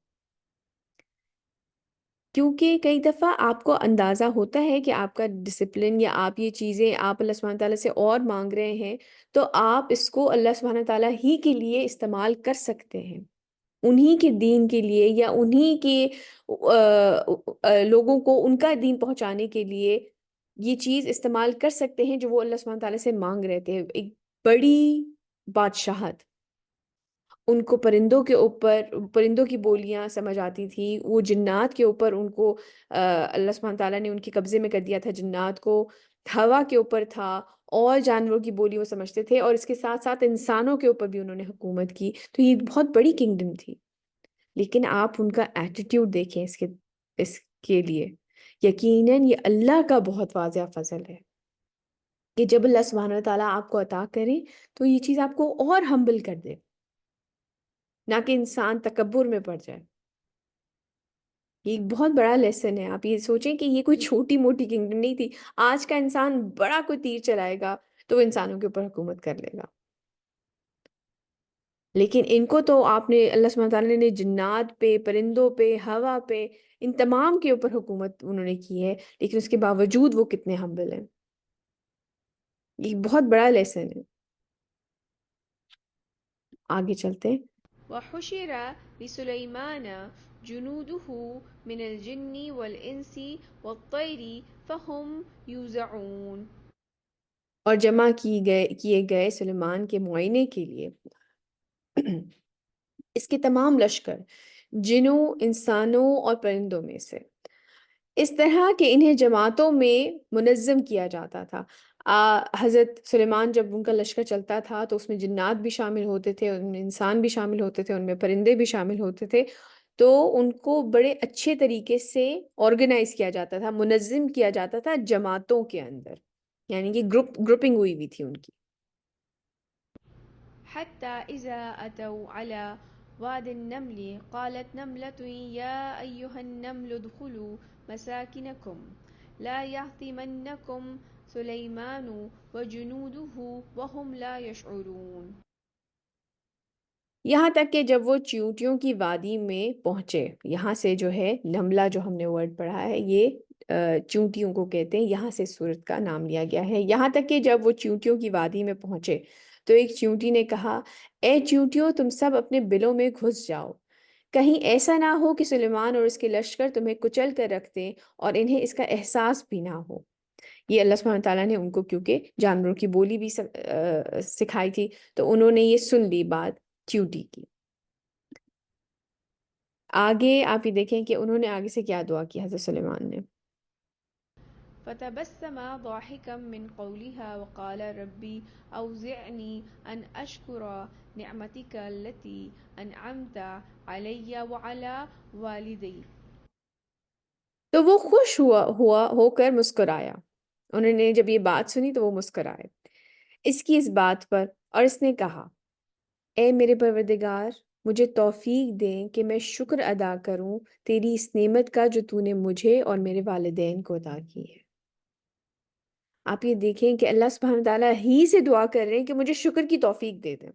Speaker 1: کیونکہ کئی دفعہ آپ کو اندازہ ہوتا ہے کہ آپ کا ڈسپلن یا آپ یہ چیزیں آپ اللہ سبحانہ تعالیٰ سے اور مانگ رہے ہیں، تو آپ اس کو اللہ سبحانہ تعالیٰ ہی کے لیے استعمال کر سکتے ہیں، انہی کے دین کے لیے، یا انہی کے لوگوں کو ان کا دین پہنچانے کے لیے یہ چیز استعمال کر سکتے ہیں جو وہ اللہ سبحانہ تعالیٰ سے مانگ رہے تھے، ایک بڑی بادشاہت۔ ان کو پرندوں کی بولیاں سمجھ آتی تھی، وہ جنات کے اوپر ان کو اللہ سبحانہ تعالیٰ نے ان کے قبضے میں کر دیا تھا، جنات کو ہوا کے اوپر تھا، اور جانوروں کی بولی وہ سمجھتے تھے، اور اس کے ساتھ ساتھ انسانوں کے اوپر بھی انہوں نے حکومت کی، تو یہ بہت بڑی کنگڈم تھی۔ لیکن آپ ان کا ایٹیٹیوڈ دیکھیں اس کے لیے یقیناً یہ اللہ کا بہت واضح فضل ہے کہ جب اللہ سبحانہ وتعالیٰ آپ کو عطا کرے تو یہ چیز آپ کو اور ہمبل کر دے، نہ کہ انسان تکبر میں پڑ جائے۔ یہ ایک بہت بڑا لیسن ہے۔ آپ یہ سوچیں کہ یہ کوئی چھوٹی موٹی کنگڈم نہیں تھی۔ آج کا انسان بڑا کوئی تیر چلائے گا تو وہ انسانوں کے اوپر حکومت کر لے گا، لیکن ان کو تو آپ نے، اللہ سبحانہ تعالیٰ نے جنات پہ، پرندوں پہ، ہوا پہ، ان تمام کے اوپر حکومت انہوں نے کی ہے، لیکن اس کے باوجود وہ کتنے ہمبل ہیں۔ یہ بہت بڑا لیسن ہے۔ آگے چلتے ہیں۔
Speaker 2: وحشر لسليمان جنوده من الجن والإنس والطير فهم يوزعون۔
Speaker 1: اور جمع کیے گئے سلیمان کے معائنے کے لیے اس کے تمام لشکر، جنوں، انسانوں اور پرندوں میں سے، اس طرح کہ انہیں جماعتوں میں منظم کیا جاتا تھا۔ حضرت سلیمان جب ان کا لشکر چلتا تھا تو اس میں جنات بھی شامل ہوتے تھے، ان میں انسان بھی شامل ہوتے تھے، ان میں پرندے بھی شامل ہوتے تھے، تو ان کو بڑے اچھے طریقے سے آرگنائز کیا جاتا تھا، منظم کیا جاتا تھا جماعتوں کے اندر، یعنی کہ گروپنگ ہوئی تھی ان کی۔
Speaker 2: حتى إذا أتوا على واد النمل قالت نملة يا أيها النمل ادخلوا مساكنكم لا يهطمنكم سليمان وجنوده وهم لا يشعرون۔
Speaker 1: یہاں تک کہ جب وہ چیونٹیوں کی وادی میں پہنچے، یہاں سے جو ہے نملہ جو ہم نے ورڈ پڑھا ہے یہ چیونٹیوں کو کہتے ہیں، یہاں سے سورت کا نام لیا گیا ہے۔ یہاں تک کہ جب وہ چیونٹیوں کی وادی میں پہنچے تو ایک چیونٹی نے کہا، اے چیونٹیوں تم سب اپنے بلوں میں گھس جاؤ، کہیں ایسا نہ ہو کہ سلیمان اور اس کے لشکر تمہیں کچل کر رکھ دیں اور انہیں اس کا احساس بھی نہ ہو۔ یہ اللہ سبحانہ تعالیٰ نے ان کو کیونکہ جانوروں کی بولی بھی سکھائی تھی تو انہوں نے یہ سن لی بات چیونٹی کی۔ آگے آپ یہ دیکھیں کہ انہوں نے آگے سے کیا دعا کی حضرت سلیمان نے۔
Speaker 2: فتبسم ضاحكا من قولها وقال ربي أوزعني أن أشكر نعمتك التي أنعمت علي وعلى والدي۔
Speaker 1: تو وہ خوش ہو کر مسکرایا، انہوں نے جب یہ بات سنی تو وہ مسکرائے اس بات پر، اور اس نے کہا، اے میرے پروردگار مجھے توفیق دیں کہ میں شکر ادا کروں تیری اس نعمت کا جو تو نے مجھے اور میرے والدین کو عطا کی ہے۔ آپ یہ دیکھیں کہ اللہ سبحانہ تعالیٰ ہی سے دعا کر رہے ہیں کہ مجھے شکر کی توفیق دے دیں۔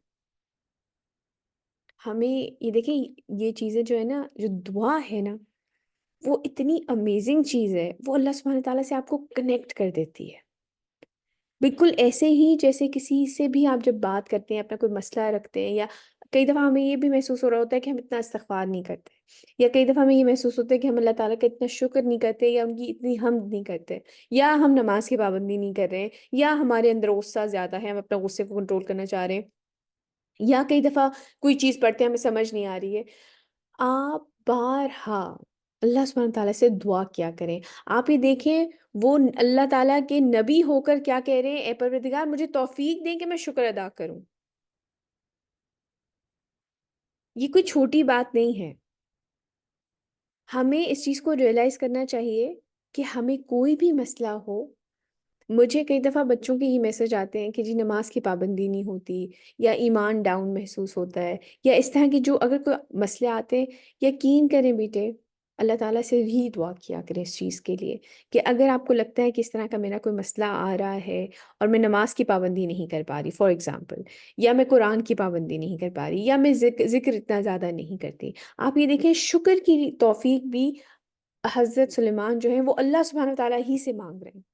Speaker 1: ہمیں یہ دیکھیں، یہ چیزیں جو ہے نا، جو دعا ہے نا، وہ اتنی امیزنگ چیز ہے، وہ اللہ سبحانہ تعالیٰ سے آپ کو کنیکٹ کر دیتی ہے، بالکل ایسے ہی جیسے کسی سے بھی آپ جب بات کرتے ہیں، اپنا کوئی مسئلہ رکھتے ہیں، یا کئی دفعہ ہمیں یہ بھی محسوس ہو رہا ہوتا ہے کہ ہم اتنا استغفار نہیں کرتے، یا کئی دفعہ ہمیں یہ محسوس ہوتا ہے کہ ہم اللہ تعالیٰ کا اتنا شکر نہیں کرتے، یا ان کی اتنی حمد نہیں کرتے، یا ہم نماز کی پابندی نہیں کر رہے ہیں، یا ہمارے اندر غصہ زیادہ ہے، ہم اپنا غصے کو کنٹرول کرنا چاہ رہے ہیں، یا کئی دفعہ کوئی چیز پڑھتے ہیں ہمیں سمجھ نہیں آ رہی ہے۔ آپ بارہا اللہ سبحانہ تعالیٰ سے دعا کیا کریں۔ آپ یہ دیکھیں وہ اللہ تعالیٰ کے نبی ہو کر کیا کہہ رہے ہیں، اے پروردگار مجھے توفیق دیں کہ میں شکر ادا کروں۔ یہ کوئی چھوٹی بات نہیں ہے۔ ہمیں اس چیز کو ریئلائز کرنا چاہیے کہ ہمیں کوئی بھی مسئلہ ہو، مجھے کئی دفعہ بچوں کے یہ میسج آتے ہیں کہ جی نماز کی پابندی نہیں ہوتی، یا ایمان ڈاؤن محسوس ہوتا ہے، یا اس طرح کی جو اگر کوئی مسئلے آتے ہیں، یقین کریں بیٹے اللہ تعالیٰ سے بھی دعا کیا کریں اس چیز کے لیے کہ اگر آپ کو لگتا ہے کہ اس طرح کا میرا کوئی مسئلہ آ رہا ہے اور میں نماز کی پابندی نہیں کر پا رہی فار ایگزامپل، یا میں قرآن کی پابندی نہیں کر پا رہی، یا میں ذکر اتنا زیادہ نہیں کرتی، آپ یہ دیکھیں شکر کی توفیق بھی حضرت سلیمان جو ہیں وہ اللہ سبحانہ تعالیٰ ہی سے مانگ رہے ہیں۔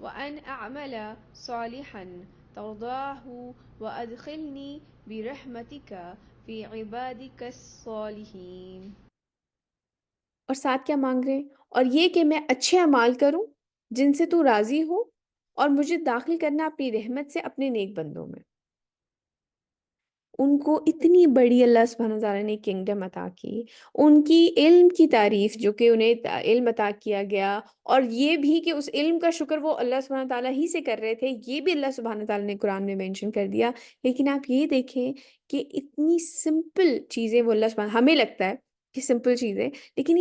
Speaker 2: وأن أعمل صالحا ترضاه وأدخلني برحمتك في عبادك الصالحين۔
Speaker 1: اور ساتھ کیا مانگ رہے ہیں؟ اور یہ کہ میں اچھے اعمال کروں جن سے تو راضی ہو، اور مجھے داخل کرنا اپنی رحمت سے اپنے نیک بندوں میں۔ ان کو اتنی بڑی اللہ سبحانہ تعالیٰ نے کنگڈم عطا کی، ان کی علم کی تعریف جو کہ انہیں علم عطا کیا گیا، اور یہ بھی کہ اس علم کا شکر وہ اللہ سبحانہ تعالیٰ ہی سے کر رہے تھے، یہ بھی اللہ سبحانہ تعالیٰ نے قرآن میں مینشن کر دیا۔ لیکن آپ یہ دیکھیں کہ اتنی سمپل چیزیں وہ اللہ سبحانہ، ہمیں لگتا ہے کہ سمپل چیزیں، لیکن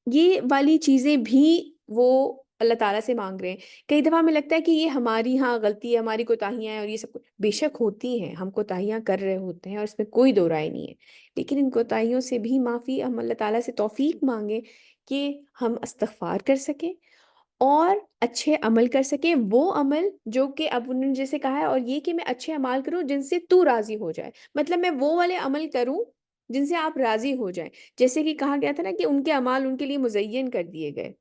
Speaker 1: یہ والی چیزیں بھی وہ اللہ تعالیٰ سے مانگ رہے ہیں۔ کئی دفعہ ہمیں لگتا ہے کہ یہ ہماری ہاں غلطی ہے، ہماری کوتاہیاں ہیں اور یہ سب کچھ، بے شک ہوتی ہیں، ہم کوتاہیاں کر رہے ہوتے ہیں اور اس میں کوئی دو رائے نہیں ہے، لیکن ان کوتاہیوں سے بھی معافی، ہم اللہ تعالیٰ سے توفیق مانگیں کہ ہم استغفار کر سکیں اور اچھے عمل کر سکیں، وہ عمل جو کہ اب انہوں نے جیسے کہا ہے، اور یہ کہ میں اچھے عمال کروں جن سے تو راضی ہو جائے، مطلب میں وہ والے عمل کروں جن سے آپ راضی ہو جائیں، جیسے کہ کہا گیا تھا نا کہ ان کے اعمال ان کے لیے مزین کر دیے گئے،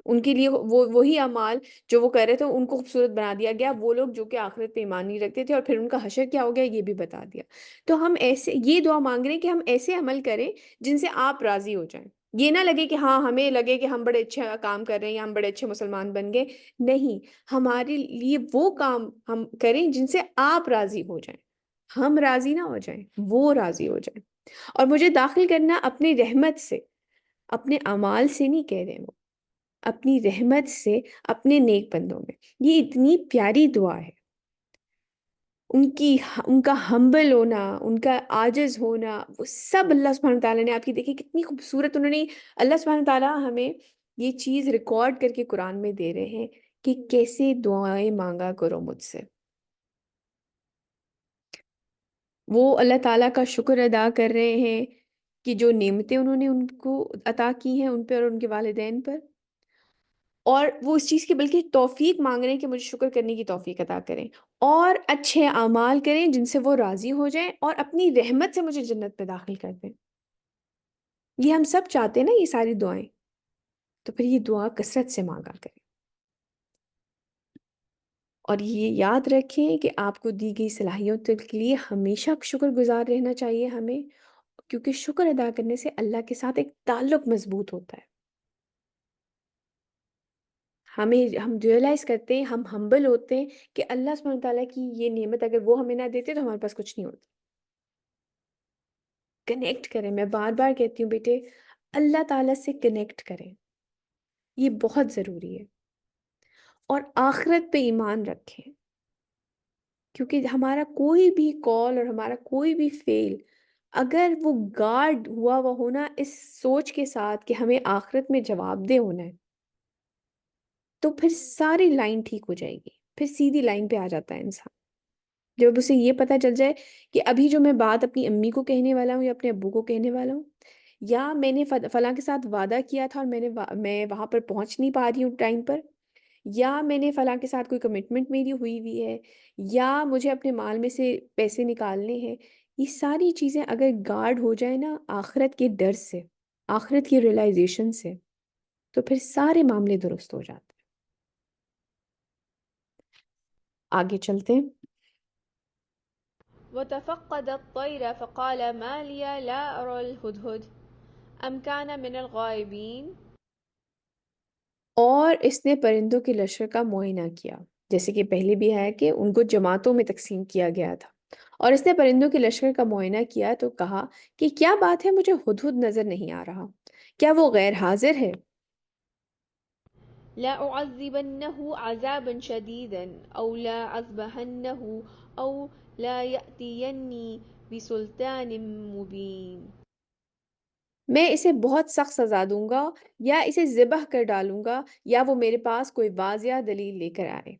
Speaker 1: ان کے لیے وہی اعمال جو وہ کر رہے تھے ان کو خوبصورت بنا دیا گیا، وہ لوگ جو کہ آخرت پہ ایمان نہیں رکھتے تھے، اور پھر ان کا حشر کیا ہو گیا یہ بھی بتا دیا۔ تو ہم ایسے یہ دعا مانگ رہے ہیں کہ ہم ایسے عمل کریں جن سے آپ راضی ہو جائیں، یہ نہ لگے کہ ہاں ہمیں لگے کہ ہم بڑے اچھے کام کر رہے ہیں یا ہم بڑے اچھے مسلمان بن گئے، نہیں، ہمارے لیے وہ کام ہم کریں جن سے آپ راضی ہو جائیں، ہم راضی نہ ہو جائیں، وہ راضی ہو جائیں۔ اور مجھے داخل کرنا اپنی رحمت سے، اپنے اعمال سے نہیں کہہ رہے وہ، اپنی رحمت سے اپنے نیک بندوں میں، یہ اتنی پیاری دعا ہے۔ ان کا ہمبل ہونا، ان کا عاجز ہونا، وہ سب اللہ سبحانہ تعالیٰ نے، آپ کی دیکھیں کتنی خوبصورت انہوں نے، اللہ سبحانہ تعالیٰ ہمیں یہ چیز ریکارڈ کر کے قرآن میں دے رہے ہیں کہ کیسے دعائیں مانگا کرو مجھ سے۔ وہ اللہ تعالیٰ کا شکر ادا کر رہے ہیں کہ جو نعمتیں انہوں نے ان کو عطا کی ہیں، ان پر اور ان کے والدین پر، اور وہ اس چیز کی بلکہ توفیق مانگ رہے ہیں کہ مجھے شکر کرنے کی توفیق عطا کریں اور اچھے اعمال کریں جن سے وہ راضی ہو جائیں، اور اپنی رحمت سے مجھے جنت میں داخل کر دیں۔ یہ ہم سب چاہتے ہیں نا یہ ساری دعائیں، تو پھر یہ دعا کثرت سے مانگا کریں، اور یہ یاد رکھیں کہ آپ کو دی گئی صلاحیتوں کے لیے ہمیشہ شکر گزار رہنا چاہیے ہمیں، کیونکہ شکر ادا کرنے سے اللہ کے ساتھ ایک تعلق مضبوط ہوتا ہے۔ ہم ریئلائز کرتے ہیں، ہم ہمبل ہوتے ہیں کہ اللہ سبحانہ تعالیٰ کی یہ نعمت اگر وہ ہمیں نہ دیتے تو ہمارے پاس کچھ نہیں ہوتا۔ کنیکٹ کریں، میں بار بار کہتی ہوں بیٹے، اللہ تعالیٰ سے کنیکٹ کریں، یہ بہت ضروری ہے، اور آخرت پہ ایمان رکھیں، کیونکہ ہمارا کوئی بھی کال اور ہمارا کوئی بھی فیل اگر وہ گارڈ ہوا ہونا اس سوچ کے ساتھ کہ ہمیں آخرت میں جواب دہ ہونا ہے، تو پھر ساری لائن ٹھیک ہو جائے گی، پھر سیدھی لائن پہ آ جاتا ہے انسان۔ جب اسے یہ پتہ چل جائے کہ ابھی جو میں بات اپنی امی کو کہنے والا ہوں یا اپنے ابو کو کہنے والا ہوں، یا میں نے فلاں کے ساتھ وعدہ کیا تھا اور میں وہاں پر پہنچ نہیں پا رہی ہوں ٹائم پر، یا میں نے فلاں کے ساتھ کوئی کمٹمنٹ میری ہوئی ہے، یا مجھے اپنے مال میں سے پیسے نکالنے ہیں، یہ ساری چیزیں اگر گارڈ ہو جائے نا آخرت کے ڈر سے، آخرت کی ریئلائزیشن سے، تو پھر سارے معاملے درست ہو جاتے ہیں۔ آگے چلتے ہیں۔
Speaker 2: وتفقد الطير فقال ما لي لا أرى الهدهد أم كان من الغائبين۔
Speaker 1: اور اس نے پرندوں کے لشکر کا معائنہ کیا، جیسے کہ پہلے بھی ہے کہ ان کو جماعتوں میں تقسیم کیا گیا تھا، اور اس نے پرندوں کے لشکر کا معائنہ کیا تو کہا کہ کیا بات ہے مجھے ہدہد نظر نہیں آ رہا، کیا وہ غیر حاضر ہے؟
Speaker 2: لا أعذبنه عذابا شديدا أو لا أذبحنه أو لا يأتيني بسلطان مبين۔
Speaker 1: میں اسے بہت سخت سزا دوں گا، یا اسے ذبح کر ڈالوں گا، یا وہ میرے پاس کوئی واضح دلیل لے کر آئے،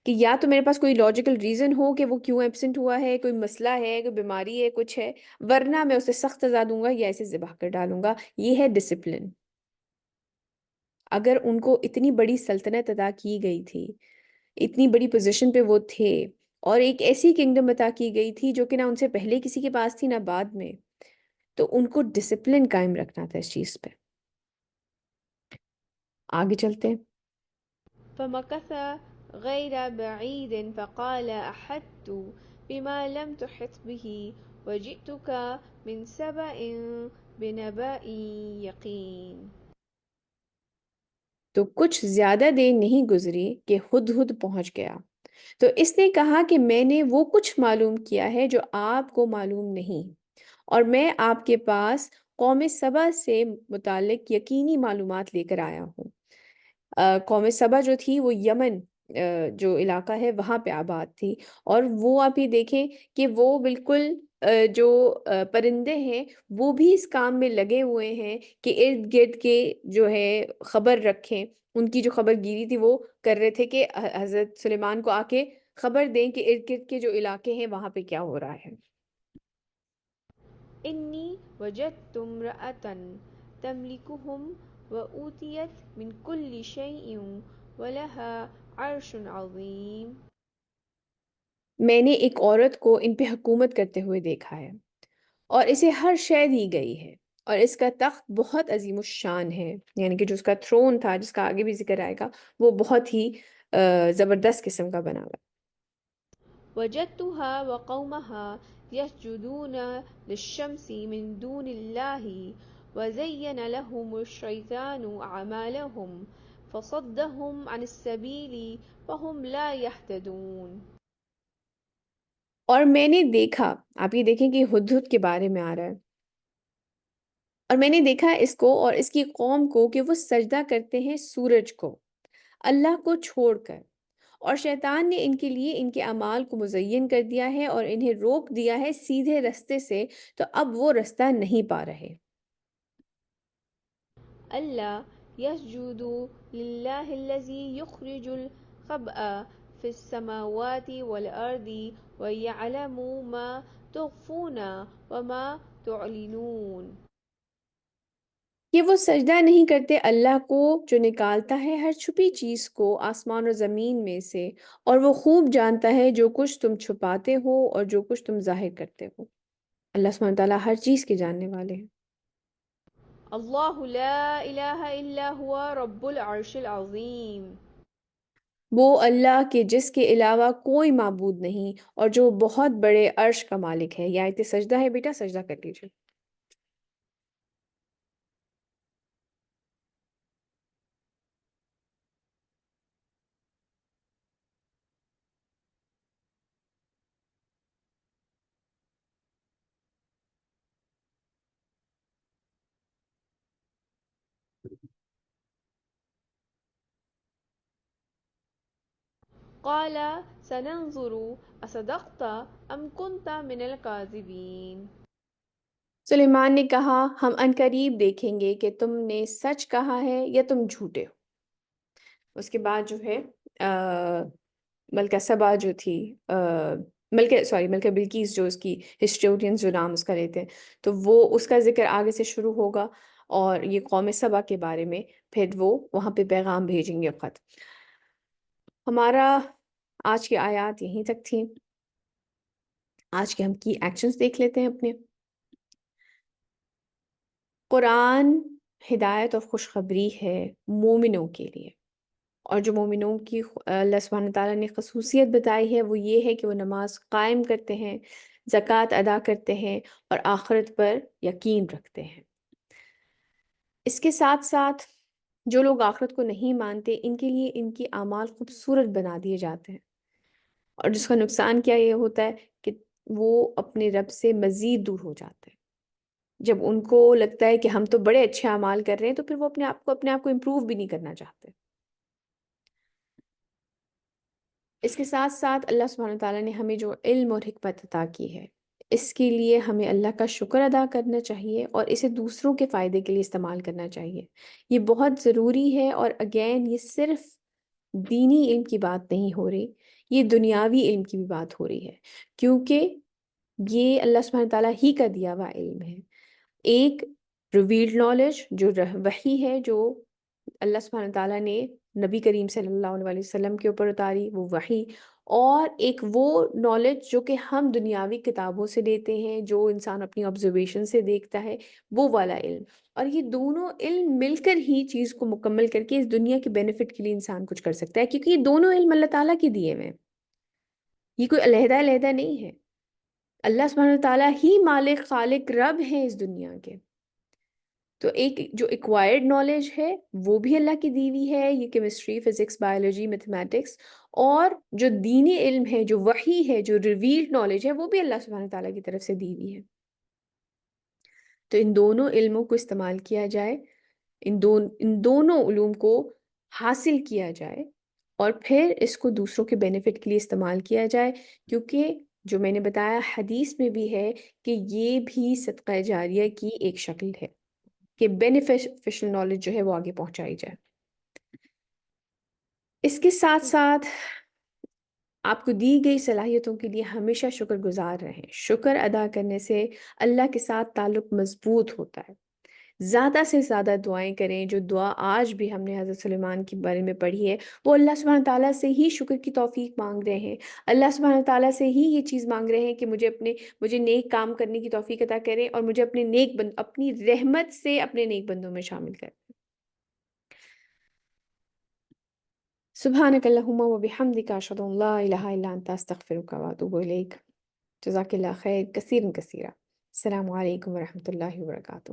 Speaker 1: کہ یا تو میرے پاس کوئی لاجیکل ریزن ہو کہ وہ کیوں ایبسنٹ ہوا ہے، کوئی مسئلہ ہے، کوئی بیماری ہے، کچھ ہے، ورنہ میں اسے سخت سزا دوں گا یا اسے ذبح کر ڈالوں گا۔ یہ ہے ڈسپلن۔ اگر ان کو اتنی بڑی سلطنت عطا کی گئی تھی، اتنی بڑی پوزیشن پہ وہ تھے، اور ایک ایسی کنگڈم عطا کی گئی تھی جو کہ نہ ان سے پہلے کسی کے پاس تھی نہ بعد میں، تو ان کو ڈسپلن قائم رکھنا تھا اس چیز پہ۔ آگے چلتے ہیں۔
Speaker 2: فمكث غير بعيد فقال أحطت بما لم تحط به وجئتك من سبأ بنبأ يقين۔
Speaker 1: تو کچھ زیادہ دیر نہیں گزری کہ ہدہد پہنچ گیا، تو اس نے کہا کہ میں نے وہ کچھ معلوم کیا ہے جو آپ کو معلوم نہیں، اور میں آپ کے پاس قوم سبا سے متعلق یقینی معلومات لے کر آیا ہوں۔ قوم سبا جو تھی وہ یمن جو علاقہ ہے وہاں پہ آباد تھی، اور وہ آپ یہ دیکھیں کہ وہ بالکل جو پرندے ہیں وہ بھی اس کام میں لگے ہوئے ہیں کہ ارد گرد کے جو ہے خبر رکھیں۔ ان کی جو خبر گیری تھی وہ کر رہے تھے کہ حضرت سلیمان کو آ کے خبر دیں کہ ارد گرد کے جو علاقے ہیں وہاں پہ کیا ہو رہا ہے۔
Speaker 2: إني وجدت امرأة تملكهم وأوتيت من كل شيء ولها عرش عظيم۔
Speaker 1: میں نے ایک عورت کو ان پہ حکومت کرتے ہوئے دیکھا ہے، اور اسے ہر شے دی گئی ہے، اور اس کا تخت بہت عظیم الشان ہے، یعنی کہ جو اس کا تھرون تھا جس کا آگے بھی ذکر آئے گا وہ بہت ہی زبردست قسم کا بنا ہوا ہے۔
Speaker 2: وجدتها وقومها يسجدون للشمس من دون الله وزين لهم الشيطان أعمالهم فصدهم عن السبيل فهم لا يهتدون۔
Speaker 1: اور میں نے دیکھا، آپ یہ دیکھیں کہ ہدہد کے بارے میں آ رہا ہے، اور میں نے دیکھا اس کو اور اس کی قوم کو کہ وہ سجدہ کرتے ہیں سورج کو اللہ کو چھوڑ کر، اور شیطان نے ان کے لیے ان کے اعمال کو مزین کر دیا ہے اور انہیں روک دیا ہے سیدھے رستے سے، تو اب وہ رستہ نہیں پا رہے۔
Speaker 2: ألا يسجدوا لله الذي يخرج الخبأ في السماوات والأرض ويعلم ما تخفون وما تعلنون۔
Speaker 1: کہ وہ سجدہ نہیں کرتے اللہ کو جو نکالتا ہے ہر چھپی چیز کو آسمان اور زمین میں سے، اور وہ خوب جانتا ہے جو کچھ تم چھپاتے ہو اور جو کچھ تم ظاہر کرتے ہو۔ اللہ سبحانہ وتعالیٰ ہر چیز کے جاننے والے ہیں۔
Speaker 2: الله لا إله إلا هو رب العرش العظيم۔
Speaker 1: وہ اللہ کے جس کے علاوہ کوئی معبود نہیں، اور جو بہت بڑے عرش کا مالک ہے۔ یہ آیت سجدہ ہے، بیٹا سجدہ کر لیجیے۔
Speaker 2: قال سننظر أصدقت أم كنت من الكاذبين۔
Speaker 1: سلیمان نے کہا ہم عنقریب دیکھیں گے کہ تم نے سچ کہا ہے یا تم جھوٹے ہو۔ اس کے بعد جو ہے ملکہ سبا جو تھی، ملکہ بلقیس جو اس کی ہسٹوریئنز جو نام اس کا لیتے ہیں، تو وہ اس کا ذکر آگے سے شروع ہوگا، اور یہ قوم سبا کے بارے میں پھر وہ وہاں پہ پیغام بھیجیں گے خط۔ ہمارا آج کی آیات یہیں تک تھی۔ آج کے ہم کی ایکشنز دیکھ لیتے ہیں اپنے۔ قرآن ہدایت اور خوشخبری ہے مومنوں کے لیے، اور جو مومنوں کی اللہ سبحانہ تعالیٰ نے خصوصیت بتائی ہے وہ یہ ہے کہ وہ نماز قائم کرتے ہیں، زکوٰۃ ادا کرتے ہیں، اور آخرت پر یقین رکھتے ہیں۔ اس کے ساتھ ساتھ جو لوگ آخرت کو نہیں مانتے ان کے لیے ان کی اعمال خوبصورت بنا دیے جاتے ہیں، اور جس کا نقصان کیا یہ ہوتا ہے کہ وہ اپنے رب سے مزید دور ہو جاتے ہیں۔ جب ان کو لگتا ہے کہ ہم تو بڑے اچھے اعمال کر رہے ہیں تو پھر وہ اپنے آپ کو امپروو بھی نہیں کرنا چاہتے۔ اس کے ساتھ ساتھ اللہ سبحانہ تعالیٰ نے ہمیں جو علم اور حکمت عطا کی ہے اس کے لیے ہمیں اللہ کا شکر ادا کرنا چاہیے، اور اسے دوسروں کے فائدے کے لیے استعمال کرنا چاہیے۔ یہ بہت ضروری ہے، اور اگین یہ صرف دینی علم کی بات نہیں ہو رہی، یہ دنیاوی علم کی بھی بات ہو رہی ہے، کیونکہ یہ اللہ سبحانہ تعالیٰ ہی کا دیا ہوا علم ہے۔ ایک ریویلڈ نالج جو وحی ہے جو اللہ سبحانہ تعالیٰ نے نبی کریم صلی اللہ علیہ وسلم کے اوپر اتاری، وہ وحی، اور ایک وہ نالج جو کہ ہم دنیاوی کتابوں سے لیتے ہیں، جو انسان اپنی آبزرویشن سے دیکھتا ہے، وہ والا علم۔ اور یہ دونوں علم مل کر ہی چیز کو مکمل کر کے اس دنیا کے بینیفٹ کے لیے انسان کچھ کر سکتا ہے، کیونکہ یہ دونوں علم اللہ تعالیٰ کے دیے ہوئے ہیں، یہ کوئی علیحدہ علیحدہ نہیں ہے۔ اللہ سبحانہ تعالیٰ ہی مالک خالق رب ہیں اس دنیا کے۔ تو ایک جو ایکوائرڈ نالج ہے وہ بھی اللہ کی دی ہوئی ہے، یہ کیمسٹری، فزکس، بایولوجی، میتھمیٹکس، اور جو دینی علم ہے، جو وحی ہے، جو ریویلڈ نالج ہے، وہ بھی اللہ سبحانہ تعالیٰ کی طرف سے دی ہوئی ہے۔ تو ان دونوں علموں کو استعمال کیا جائے، ان دونوں علوم کو حاصل کیا جائے، اور پھر اس کو دوسروں کے بینیفٹ کے لیے استعمال کیا جائے، کیونکہ جو میں نے بتایا حدیث میں بھی ہے کہ یہ بھی صدقہ جاریہ کی ایک شکل ہے کہ بینیفیشل نالج جو ہے وہ آگے پہنچائی جائے۔ اس کے ساتھ ساتھ آپ کو دی گئی صلاحیتوں کے لیے ہمیشہ شکر گزار رہیں۔ شکر ادا کرنے سے اللہ کے ساتھ تعلق مضبوط ہوتا ہے۔ زیادہ سے زیادہ دعائیں کریں۔ جو دعا آج بھی ہم نے حضرت سلیمان کے بارے میں پڑھی ہے، وہ اللہ سبحانہ تعالیٰ سے ہی شکر کی توفیق مانگ رہے ہیں، اللہ سبحانہ تعالیٰ سے ہی یہ چیز مانگ رہے ہیں کہ مجھے نیک کام کرنے کی توفیق عطا کریں، اور مجھے اپنی رحمت سے اپنے نیک بندوں میں شامل کریں۔ سبحانک اللہم و بحمدک، اشہد ان لا الہ الا انت، استغفرک و اتوب الیک۔ جزاک اللہ خیر کثیرا کثیرا۔ السلام علیکم ورحمۃ اللہ وبرکاتہ۔